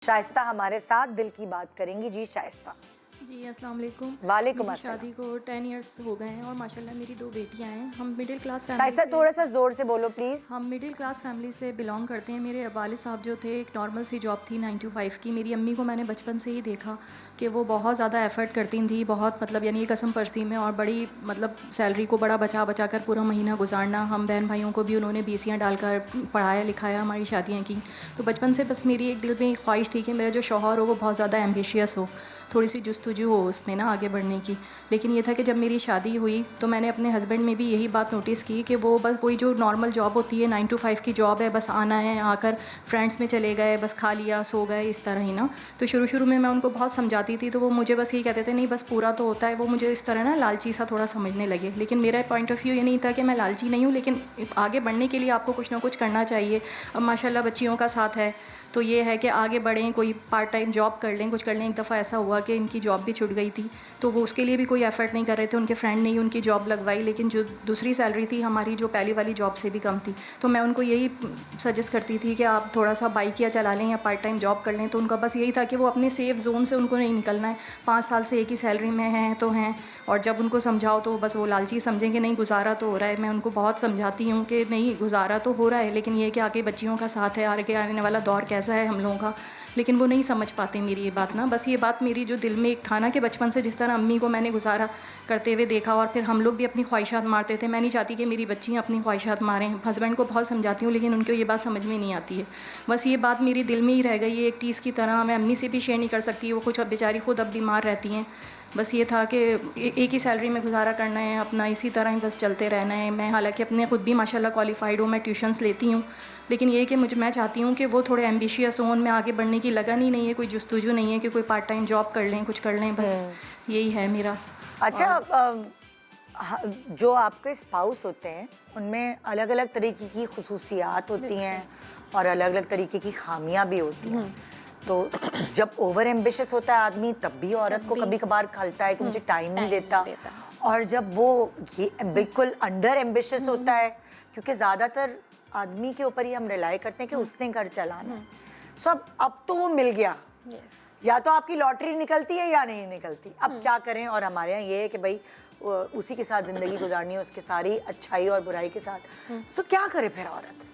शाइस्ता हमारे साथ दिल की बात करेंगी। जी शाइस्ता। जी अस्सलाम वालेकुम। वालेकुम मेरी अस्सलाम। शादी को 10 इयर्स हो गए हैं और माशाल्लाह मेरी 2 बेटियां हैं। हम मिडिल क्लास फैमिली शाइस्ता से थोड़ा सा जोर से बोलो प्लीज। हम मिडिल क्लास फैमिली से बिलोंग करते हैं। मेरे वालिद साहब जो थे, एक नॉर्मल सी जॉब थी 9 to 5 की। मेरी अम्मी को मैंने बचपन से ही देखा कि वो बहुत ज़्यादा एफ़र्ट करती थी, बहुत मतलब यानी कसम परसी में, और बड़ी मतलब सैलरी को बड़ा बचा बचा कर पूरा महीना गुजारना। हम बहन भाइयों को भी उन्होंने बीसियाँ डालकर पढ़ाया लिखाया, हमारी शादियाँ की। तो बचपन से बस मेरी एक दिल में ख्वाहिश थी कि मेरा जो शौहर हो वो बहुत ज़्यादा एम्बिशियस हो, थोड़ी सी जुस्तजू हो उसमें ना आगे बढ़ने की। लेकिन ये था कि जब मेरी शादी हुई तो मैंने अपने हस्बैंड में भी यही बात नोटिस की कि वो बस वही जो नॉर्मल जॉब होती है 9 to 5 की जॉब है, बस आना है, आकर फ्रेंड्स में चले गए, बस खा लिया सो गए, इस तरह ही ना। तो शुरू में मैं उनको बहुत समझाती थी तो वो मुझे बस ये कहते थे नहीं बस पूरा तो होता है। वो मुझे इस तरह ना लालची सा थोड़ा समझने लगे। लेकिन मेरा पॉइंट ऑफ व्यू ये नहीं था कि मैं लालची नहीं हूँ, लेकिन आगे बढ़ने के लिए आपको कुछ ना कुछ करना चाहिए। अब माशाल्लाह बच्चियों का साथ है तो ये है कि आगे बढ़ें, कोई पार्ट टाइम जॉब कर लें, कुछ कर लें। एक दफ़ा ऐसा हुआ कि इनकी जॉब भी छूट गई थी तो वो उसके लिए भी कोई एफ़र्ट नहीं कर रहे थे, उनके फ्रेंड ने ही उनकी जॉब लगवाई। लेकिन जो दूसरी सैलरी थी हमारी जो पहली वाली जॉब से भी कम थी। तो मैं उनको यही सजेस्ट करती थी कि आप थोड़ा सा बाइक या चला लें या पार्ट टाइम जॉब कर लें। तो उनका बस यही था कि वो अपने सेफ़ ज़ोन से उनको नहीं निकलना है। 5 साल से एक ही सैलरी में हैं तो हैं, और जब उनको समझाओ तो बस वो लालची समझें कि नहीं गुजारा तो हो रहा है। मैं उनको बहुत समझाती हूँ कि नहीं गुजारा तो हो रहा है, लेकिन ये कि आगे बच्चियों का साथ है, आगे आने वाला दौर कैसा है हम लोगों का। लेकिन वो नहीं समझ पाते मेरी ये बात ना। बस ये बात मेरी जो दिल में एक था ना कि बचपन से जिस तरह अम्मी को मैंने गुजारा करते हुए देखा और फिर हम लोग भी अपनी ख्वाहिशात मारते थे, मैं नहीं चाहती कि मेरी बच्चियाँ अपनी ख्वाहिशात मारें। हस्बैंड को बहुत समझाती हूँ लेकिन उनको ये बात समझ में नहीं आती है। बस ये बात मेरी दिल में ही रह गई है एक टीस की तरह। मैं अम्मी से भी शेयर नहीं कर सकती, वो कुछ अब बेचारी खुद अब बीमार रहती हैं। बस ये था कि एक ही सैलरी में गुजारा करना है अपना, इसी तरह ही बस चलते रहना है। मैं हालांकि अपने ख़ुद भी माशाल्लाह क्वालिफाइड हूँ, मैं ट्यूशन्स लेती हूँ, लेकिन ये कि मैं चाहती हूँ कि वो थोड़े एम्बिशियस हों, उनमें आगे बढ़ने की लगन ही नहीं है, कोई जुस्तजू नहीं है कि कोई पार्ट टाइम जॉब कर लें, कुछ कर लें। बस यही है मेरा। अच्छा जो आपके स्पाउस होते हैं उनमें अलग अलग तरीके की खुसूसियात होती हैं और अलग अलग तरीके की खामियां भी होती हैं। तो जब ओवर एम्बिशियस होता है आदमी तब भी औरत को कभी कभार खलता है कि मुझे टाइम नहीं देता, और जब वो ये बिल्कुल अंडर एम्बिशियस होता है, क्योंकि ज़्यादातर आदमी के ऊपर ही हम रिलाई करते हैं कि उसने घर चलाना है। सो अब तो वो मिल गया, या तो आपकी लॉटरी निकलती है या नहीं निकलती, अब क्या करें। और हमारे यहाँ ये है कि भाई उसी के साथ ज़िंदगी गुजारनी है, उसके सारी अच्छाई और बुराई के साथ। सो क्या करे फिर औरत?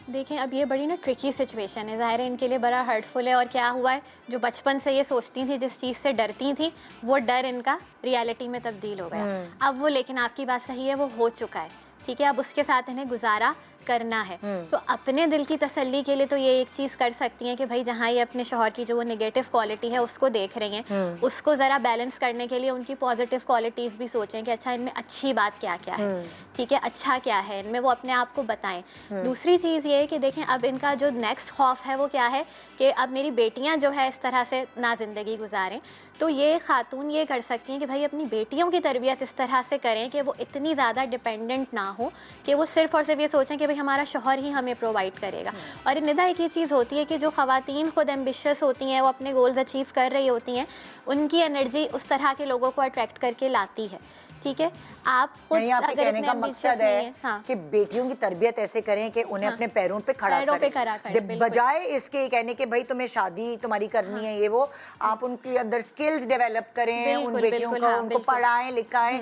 देखें, अब ये बड़ी ना ट्रिकी सिचुएशन है, ज़ाहिर है इनके लिए बड़ा हर्टफुल है। और क्या हुआ है, जो बचपन से ये सोचती थी, जिस चीज़ से डरती थी, वो डर इनका रियलिटी में तब्दील हो गया। अब वो, लेकिन आपकी बात सही है, वो हो चुका है, ठीक है। अब उसके साथ इन्हें गुजारा करना है। तो अपने दिल की तसल्ली के लिए तो ये एक चीज़ कर सकती हैं कि भाई जहाँ ये अपने शौहर की जो वो नेगेटिव क्वालिटी है उसको देख रही हैं, उसको ज़रा बैलेंस करने के लिए उनकी पॉजिटिव क्वालिटीज़ भी सोचें कि अच्छा इनमें अच्छी बात क्या क्या है, ठीक है, अच्छा क्या है इनमें, वो अपने आप को बताएं। दूसरी चीज़ ये है कि देखें, अब इनका जो नेक्स्ट खौफ है वो क्या है कि अब मेरी बेटियाँ जो है इस तरह से ना ज़िंदगी गुजारें। तो ये खातून ये कर सकती हैं कि भाई अपनी बेटियों की तरबियत इस तरह से करें कि वो इतनी ज़्यादा डिपेंडेंट ना हो, कि वो सिर्फ़ और सिर्फ ये सोचें कि भाई हमारा शौहर ही हमें प्रोवाइड करेगा। और निदा एक ये चीज़ होती है कि जो ख़वातीन ख़ुद एम्बिशियस होती हैं, वो अपने गोल्स अचीव कर रही होती हैं, उनकी एनर्जी उस तरह के लोगों को अट्रैक्ट करके लाती है, ठीक है। आप खुद आपके अगर कहने इतने का एम्बिशियस मकसद नहीं है है, हाँ, कि बेटियों की तरबियत ऐसे करें कि उन्हें अपने पैरों पे खड़ा करें, बजाय इसके कहने के भाई तुम्हें शादी तुम्हारी करनी है, ये वो। आप उनके अंदर स्किल्स डेवलप करें, उन बेटियों को उनको पढ़ाएं लिखाएं।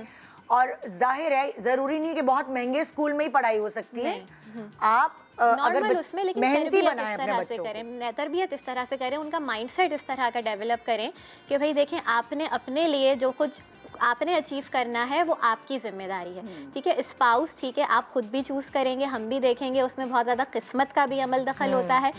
और जाहिर है ज़रूरी नहीं है कि बहुत महंगे स्कूल में ही पढ़ाई हो सकती है, आप अगर उसमें, लेकिन मेहनती तरबियत बनाएं इस अपने तरह से बच्चों करें, तरबियत इस तरह से करें, उनका माइंडसेट इस तरह का डेवलप करें कि भाई देखें, आपने अपने लिए जो खुद आपने अचीव करना है वो आपकी जिम्मेदारी है, ठीक है। स्पाउस, ठीक है, आप खुद भी चूज़ करेंगे, हम भी देखेंगे, उसमें बहुत ज़्यादा किस्मत का भी अमल दखल होता है।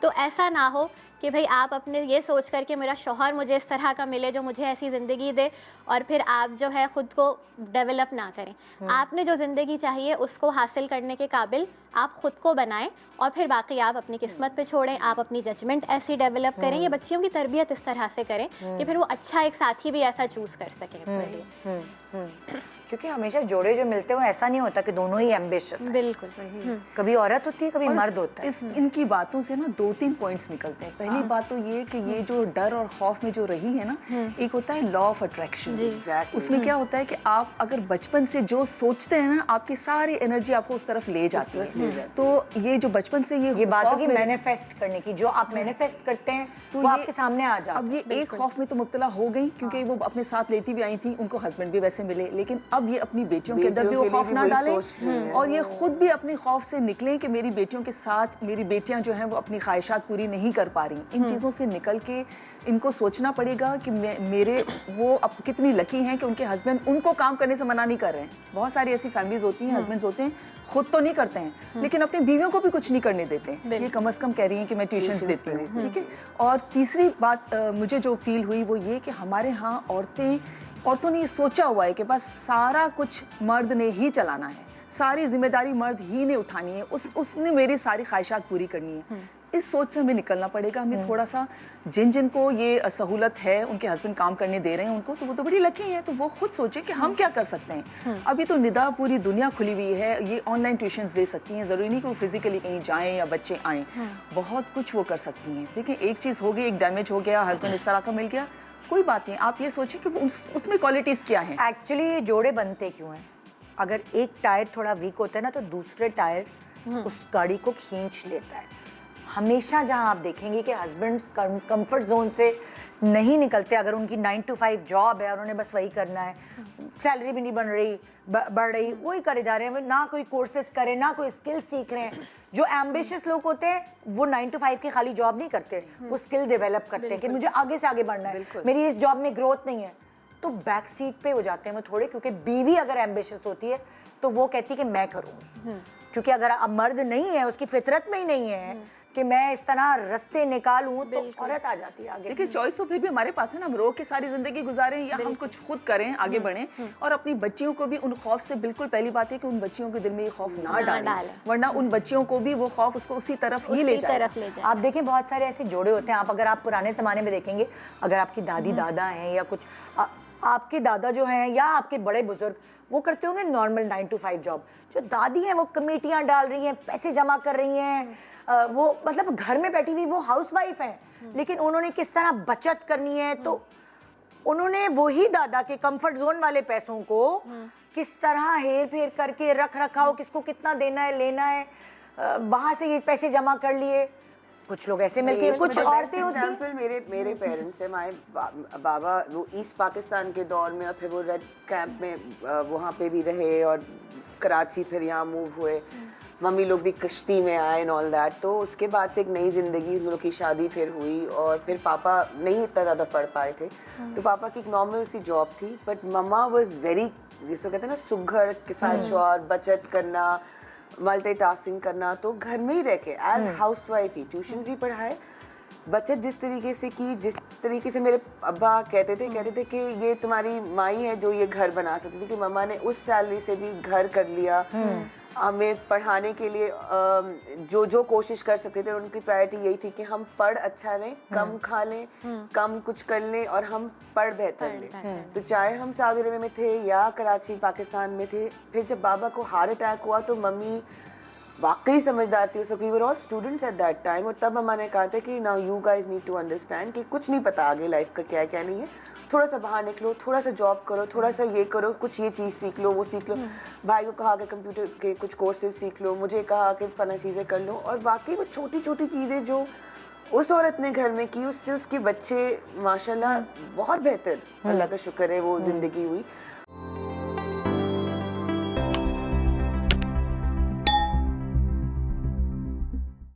तो ऐसा ना हो कि भाई आप अपने ये सोच कर के मेरा शौहर मुझे इस तरह का मिले जो मुझे ऐसी ज़िंदगी दे, और फिर आप जो है ख़ुद को डेवलप ना करें। आपने जो ज़िंदगी चाहिए उसको हासिल करने के काबिल आप ख़ुद को बनाएं, और फिर बाकी आप अपनी किस्मत पे छोड़ें। आप अपनी जजमेंट ऐसी डेवलप करें, ये बच्चियों की तरबियत इस तरह से करें कि फिर वो अच्छा एक साथी भी ऐसा चूज़ कर सकें इसके लिए। क्योंकि हमेशा जोड़े जो मिलते हैं वो ऐसा नहीं होता कि दोनों ही एम्बिशियस हैं। बिल्कुल। कभी औरत होती है, कभी और मर्द होता है। इनकी बातों से ना 2-3 पॉइंट्स निकलते हैं। पहली बात तो ये कि ये जो डर और खौफ में जो रही है ना, एक होता है लॉ ऑफ अट्रैक्शन। उसमें क्या होता है कि आप अगर बचपन से जो सोचते हैं ना, आपकी सारी एनर्जी आपको उस तरफ ले जाती है। तो ये जो बचपन से ये बात खौफ होगी में- मैनिफेस्ट करने की, जो आप मैनिफेस्ट करते हैं तो वो ये- आपके सामने आ जाता है। अब ये एक खौफ में तो मुब्तला हो गई, क्योंकि वो अपने साथ लेती भी आई थी, उनको हस्बैंड भी वैसे मिले, लेकिन अब ये अपनी बेटियों के अंदर भी वो खौफ ना डालें और ये खुद भी अपने खौफ से निकलें कि मेरी बेटियों के साथ मेरी बेटियां जो हैं वो अपनी ख्वाहिशात पूरी नहीं कर पा रही। इन चीज़ों से निकल के इनको सोचना पड़ेगा कि मेरे वो अब कितनी लकी हैं कि उनके हस्बैंड उनको काम करने से मना नहीं कर रहे हैं। बहुत सारी ऐसी फैमिलीज होती हैं, हस्बैंड्स होते हैं खुद तो नहीं करते हैं लेकिन अपनी बीवियों को भी कुछ नहीं करने देते। ये कम से कम कह रही हैं कि मैं ट्यूशन्स देती हूँ, ठीक है। और तीसरी बात मुझे जो फील हुई वो ये कि हमारे यहाँ औरतों ने ये सोचा हुआ है कि बस सारा कुछ मर्द ने ही चलाना है, सारी जिम्मेदारी मर्द ही ने उठानी है, उसने मेरी सारी ख्वाहिशात पूरी करनी है। इस सोच से हमें निकलना पड़ेगा। हमें थोड़ा सा जिनको ये सहूलत है, उनके हस्बैंड काम करने दे रहे हैं उनको, तो वो तो बड़ी लकी हैं, तो वो खुद सोचे कि हम क्या कर सकते हैं। अभी तो निदा पूरी दुनिया खुली हुई है, ये ऑनलाइन ट्यूशन्स दे सकती हैं, ज़रूरी नहीं कि वो फिजिकली कहीं जाएं या बच्चे आएँ, बहुत कुछ वो कर सकती हैं। देखिए एक चीज़ हो गई, एक डैमेज हो गया, हस्बैंड इस तरह का मिल गया, कोई बात नहीं, आप ये सोचिए कि उसमें क्वालिटीज़ क्या हैं। एक्चुअली ये जोड़े बनते क्यों हैं? अगर एक टायर थोड़ा वीक होता है ना तो दूसरे टायर उस गाड़ी को खींच लेता है। हमेशा जहां आप देखेंगे कि हस्बैंड्स कंफर्ट जोन से नहीं निकलते, अगर उनकी 9 to 5 जॉब है और उन्हें बस वही करना है, सैलरी भी नहीं बढ़ रही, वही करे जा रहे हैं, ना कोई कोर्सेज करें, ना कोई स्किल सीख रहे हैं। जो एम्बिशियस लोग होते हैं वो 9 to 5 की खाली जॉब नहीं करते, वो स्किल डेवलप करते हैं कि मुझे आगे से आगे बढ़ना है, मेरी इस जॉब में ग्रोथ नहीं है, तो बैक सीट पे हो जाते हैं वो थोड़े। क्योंकि बीवी अगर एम्बिशियस होती है तो वो कहती है कि मैं करूँगी, क्योंकि अगर अब मर्द नहीं है, उसकी फितरत में ही नहीं है कि मैं इस तरह रास्ते निकालूं, तो औरत आ जाती है आगे। देखिए चॉइस तो फिर भी हमारे पास है ना, हम रो के सारी जिंदगी गुजारें या हम कुछ खुद करें, आगे बढ़ें और अपनी बच्चियों को भी उन खौफ से, बिल्कुल पहली बात है कि उन बच्चियों के दिल में ये खौफ ना डालें, वरना उन बच्चियों को भी वो खौफ उसको उसी तरफ ही ले जाए। आप देखें बहुत सारे ऐसे जोड़े होते हैं, आप अगर आप पुराने ज़माने में देखेंगे, अगर आपकी दादी दादा हैं या कुछ आपके दादा जो हैं या आपके बड़े बुजुर्ग, वो करते होंगे नॉर्मल 9 to 5 जॉब। जो दादी हैं वो कमेटियाँ डाल रही हैं, पैसे जमा कर रही हैं, वो मतलब घर में बैठी हुई वो हाउसवाइफ हैं, लेकिन उन्होंने किस तरह बचत करनी है, तो उन्होंने वही दादा के कंफर्ट जोन वाले पैसों को किस तरह हेर फेर करके रख रखा हो, किसको कितना देना है, लेना है, वहां से ये पैसे जमा कर लिए। कुछ लोग ऐसे मिलते हैं, कुछ औरतें होती हैं। एग्जाम्पल मेरे पेरेंट्स हैं, माए बाबा वो ईस्ट पाकिस्तान के दौर में और फिर वो रेड कैंप में वहाँ पे भी रहे और कराची फिर यहाँ मूव हुए, मम्मी लोग भी कश्ती में आए एंड ऑल दैट। तो उसके बाद से एक नई ज़िंदगी, उन लोग की शादी फिर हुई और फिर पापा नहीं इतना ज़्यादा पढ़ पाए थे, तो पापा की एक नॉर्मल सी जॉब थी, बट मम्मा वाज वेरी, जिसको कहते हैं ना सुघड़ किफायत और बचत करना, मल्टीटास्किंग करना, तो घर में ही रह के एज हाउसवाइफ ही ट्यूशन भी पढ़ाए, बचत जिस तरीके से की, जिस तरीके से मेरे अब्बा कहते थे कि ये तुम्हारी माई है जो ये घर बना सकती थी, कि मम्मा ने उस सैलरी से भी घर कर लिया, हमें पढ़ाने के लिए जो कोशिश कर सकते थे, उनकी प्रायोरिटी यही थी कि हम पढ़ अच्छा लें, कम खा लें, कम कुछ कर लें और हम पढ़ बेहतर लें। तो चाहे हम सऊदी अरब में थे या कराची पाकिस्तान में थे, फिर जब बाबा को हार्ट अटैक हुआ तो मम्मी वाकई समझदार थी। So we were all students at that time, और तब मम्मा ने कहा था कि now you guys need to understand कि कुछ नहीं पता आगे लाइफ का क्या क्या नहीं है, थोड़ा सा बाहर निकलो, थोड़ा सा जॉब करो, थोड़ा सा ये करो, कुछ ये चीज़ सीख लो, वो सीख लो। भाई को कहा कि कंप्यूटर के कुछ कोर्सेज सीख लो, मुझे कहा कि फला चीज़ें कर लो, और वाकई वो छोटी छोटी चीज़ें जो उस औरत ने घर में की, उससे उसके बच्चे माशाल्लाह बहुत बेहतर, अल्लाह का शुक्र है, वो ज़िंदगी हुई।